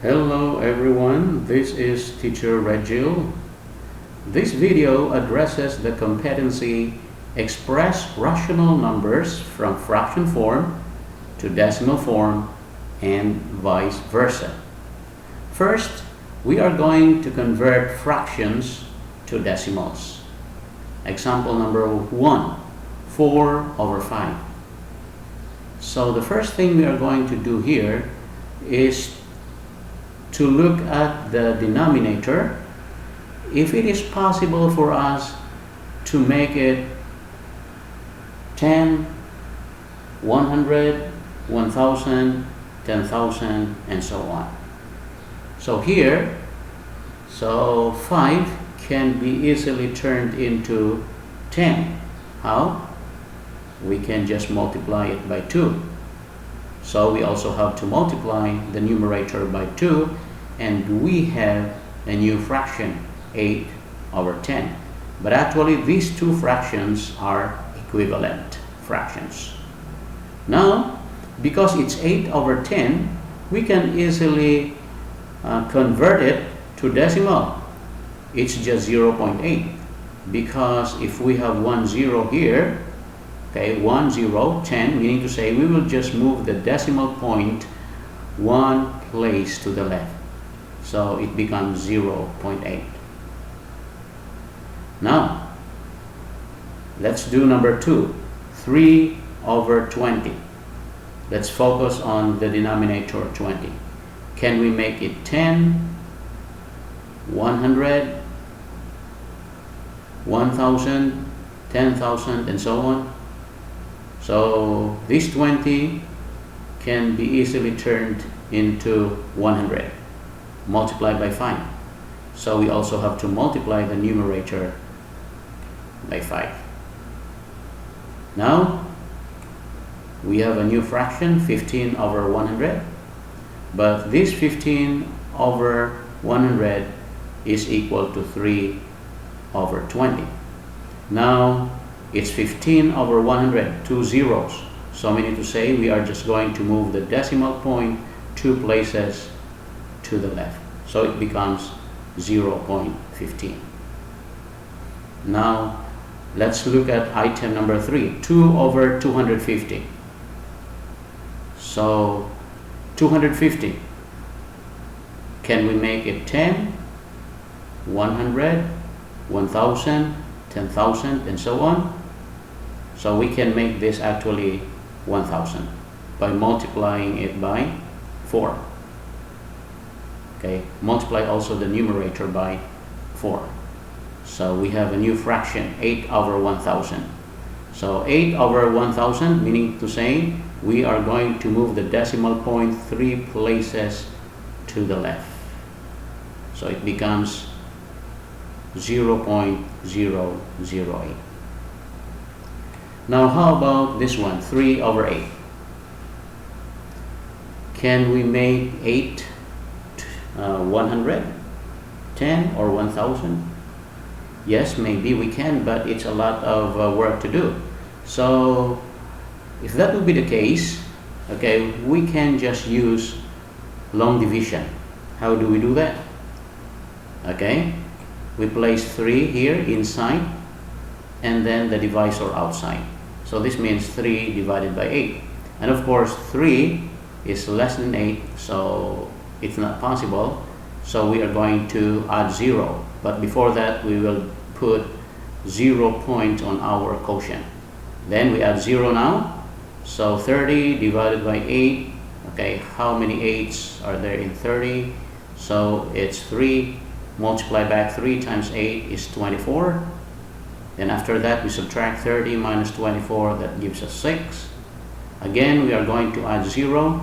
Hello everyone, this is teacher Rejil. This video addresses the competency express rational numbers from fraction form to decimal form and vice versa. First, we are going to convert fractions to decimals. Example number 1, 4/5. So the first thing we are going to do here is to look at the denominator, if it is possible for us to make it 10, 100, 1000, 10,000, and so on. So here, 5 can be easily turned into 10. How? We can just multiply it by 2. So we also have to multiply the numerator by 2, and we have a new fraction, 8/10. But actually these two fractions are equivalent fractions. Now, because it's 8/10, we can easily convert it to decimal. It's just 0.8, because if we have 1 0 here, okay, 1 0 10, meaning to say we will just move the decimal point one place to the left, so it becomes 0.8. Now let's do number 2, 3/20. Let's focus on the denominator 20. Can we make it 10, 100, 1000, 10,000, and so on? So this 20 can be easily turned into 100 multiplied by 5. So we also have to multiply the numerator by 5. Now we have a new fraction, 15/100, but this 15/100 is equal to 3/20. Now it's 15/100, 2 zeros. So meaning to say we are just going to move the decimal point 2 places to the left. So it becomes 0.15. Now let's look at item number 3, 2/250. So 250, can we make it 10, 100, 1000, 10,000, and so on? So we can make this actually 1000 by multiplying it by 4. Okay, multiply also the numerator by 4. So we have a new fraction, 8/1000. So 8/1000, meaning to say we are going to move the decimal point 3 places to the left. So it becomes 0.008. Now how about this one, 3/8? Can we make 8 100, 10, or 1000? Yes, maybe we can, but it's a lot of work to do. So if that would be the case, okay, we can just use long division. How do we do that? Okay, we place 3 here inside and then the divisor outside. So this means 3 divided by 8. And of course 3 is less than 8, so it's not possible. So we are going to add 0. But before that we will put 0 point on our quotient. Then we add 0 now. So 30 divided by 8. Okay, how many 8s are there in 30? So it's 3. Multiply back 3 times 8 is 24. Then after that we subtract 30 minus 24, that gives us 6. Again we are going to add 0.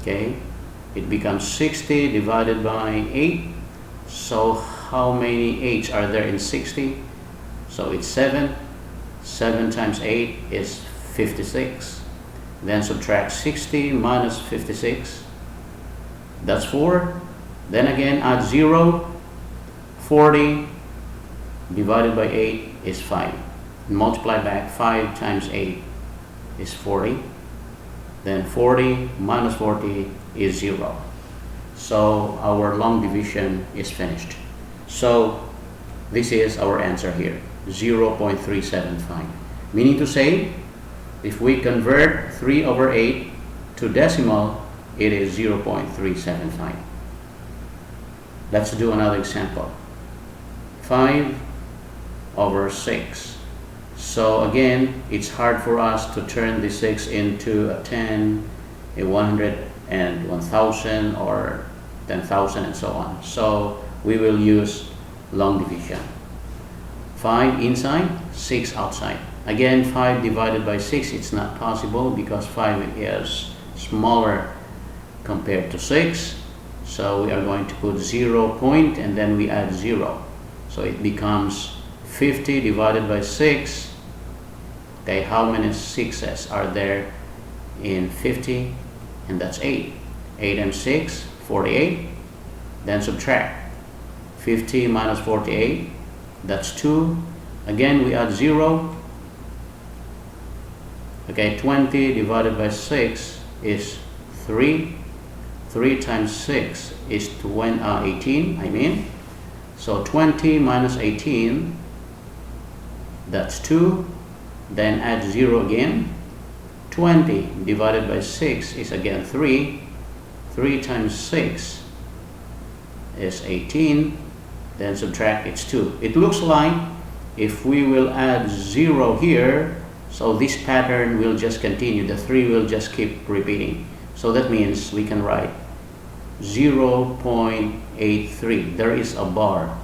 Okay, it becomes 60 divided by 8. So how many 8s are there in 60? So it's 7. 7 times 8 is 56. Then subtract 60 minus 56. That's 4. Then again add 0. 40 divided by 8 is 5. Multiply back 5 times 8 is 40. Then 40 minus 40 is 0. So our long division is finished. So this is our answer here, 0.375. Meaning to say, if we convert 3/8 to decimal, it is 0.375. Let's do another example. 5/6. So again, it's hard for us to turn the 6 into a 10, a 100, and 1000, or 10,000, and so on. So we will use long division. 5 inside, 6 outside. Again, 5 divided by 6, it's not possible because 5 is smaller compared to 6. So we are going to put 0 point and then we add 0. So it becomes 50 divided by 6. Okay, how many 6's are there in 50? And that's 8. 8 and 6, 48. Then subtract. 50 minus 48, that's 2. Again, we add 0. Okay, 20 divided by 6 is 3. 3 times 6 is 18, I mean. So 20 minus 18, that's 2. Then add 0 again. 20 divided by 6 is again 3. 3 times 6 is 18. Then subtract, it's 2. It looks like if we will add 0 here, so this pattern will just continue. The 3 will just keep repeating. So that means we can write 0.83. There is a bar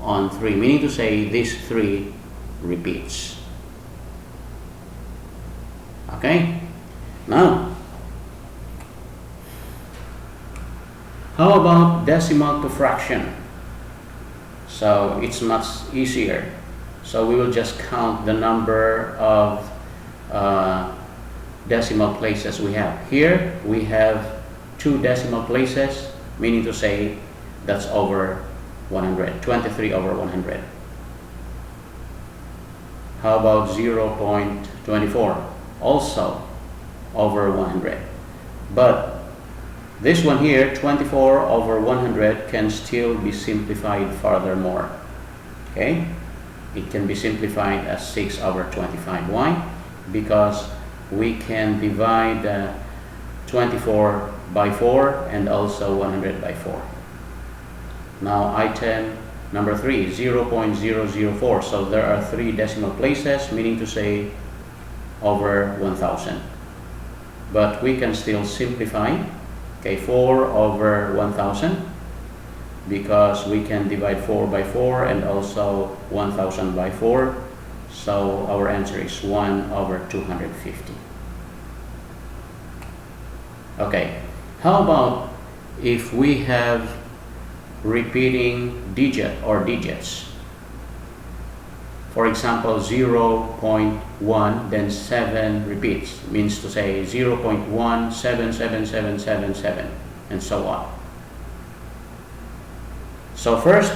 on 3, meaning to say this 3 repeats. Okay? Now, how about decimal to fraction? So it's much easier. So we will just count the number of decimal places we have. Here we have 2 decimal places, meaning to say that's over 100, 23/100. How about 0.24? Also over 100. But this one here, 24/100, can still be simplified furthermore. Okay? It can be simplified as 6/25. Why? Because we can divide 24 by 4 and also 100 by 4. Now item number 3, 0.004. So there are 3 decimal places, meaning to say over 1000. But we can still simplify. Okay, 4/1000, because we can divide 4 by 4 and also 1000 by 4. So our answer is 1/250. Okay, how about if we have repeating digit or digits? For example, 0.1, then 7 repeats, means to say 0.1777777, and so on. So first,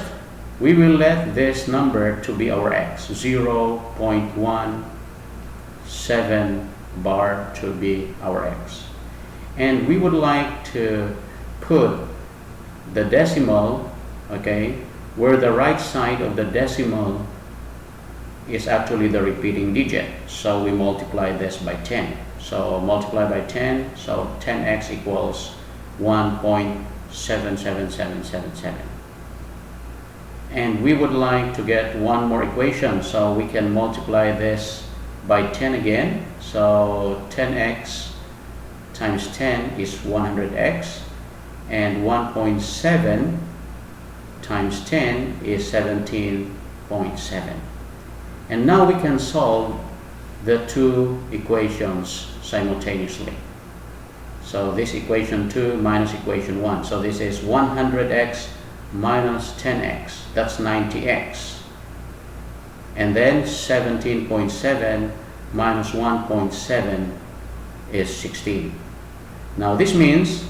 we will let this number to be our x, 0.17 bar to be our x. And we would like to put the decimal, okay, where the right side of the decimal is actually the repeating digit. So we multiply this by 10. So multiply by 10, so 10x equals 1.77777. And we would like to get one more equation, so we can multiply this by 10 again. So 10x times 10 is 100x, and 1.7 times 10 is 17.7. And now we can solve the 2 equations simultaneously. So this equation 2 minus equation 1. So this is 100x minus 10x. That's 90x. And then 17.7 minus 1.7 is 16. Now this means,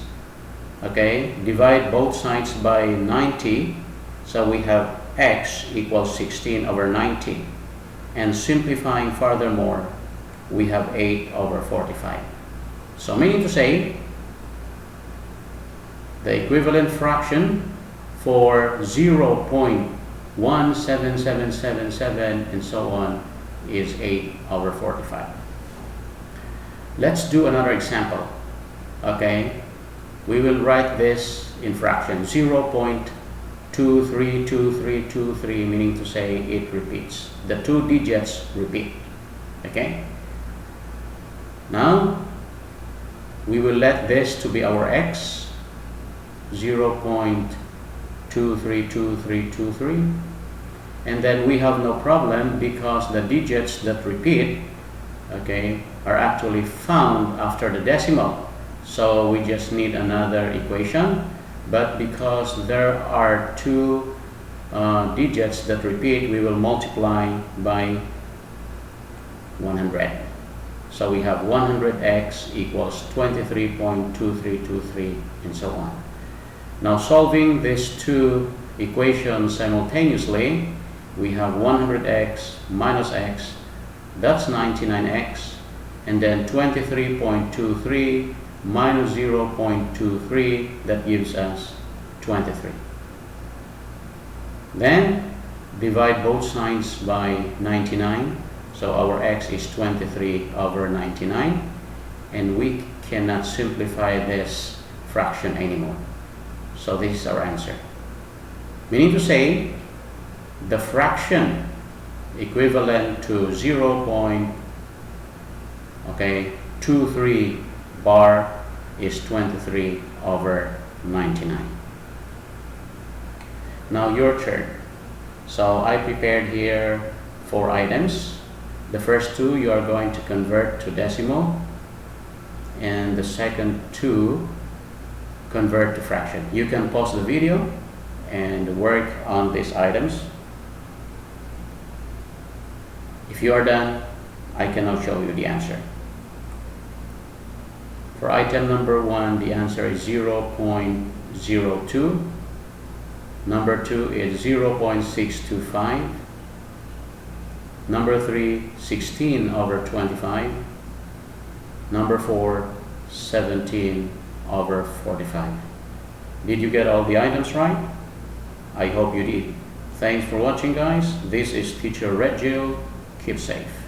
okay, divide both sides by 90. So we have x equals 16/90. And simplifying furthermore, we have 8/45. So meaning to say, The equivalent fraction for 0.17777 and so on is 8/45. Let's do another example. Okay, we will write this in fraction 0.232323, meaning to say it repeats. The two digits repeat. Okay, now we will let this to be our x, 0.232323, and then we have no problem because the digits that repeat, okay, are actually found after the decimal. So we just need another equation, but because there are two digits that repeat, we will multiply by 100. So we have 100x equals 23.2323 and so on. Now solving these two equations simultaneously, we have 100x minus x, that's 99x, and then 23.23 minus 0.23, that gives us 23. Then divide both sides by 99, so our x is 23/99, and we cannot simplify this fraction anymore. So this is our answer. Meaning to say, the fraction equivalent to 0.23 bar is 23/99. Now your turn. So I prepared here 4 items. The first 2 you are going to convert to decimal, and the second 2 convert to fraction. You can pause the video and work on these items. If you are done, I can now show you the answer. For item number 1, the answer is 0.02. Number 2 is 0.625. Number 3, 16/25. Number 4, 17/45. Did you get all the items right? I hope you did. Thanks for watching, guys. This is Teacher Rejil. Keep safe.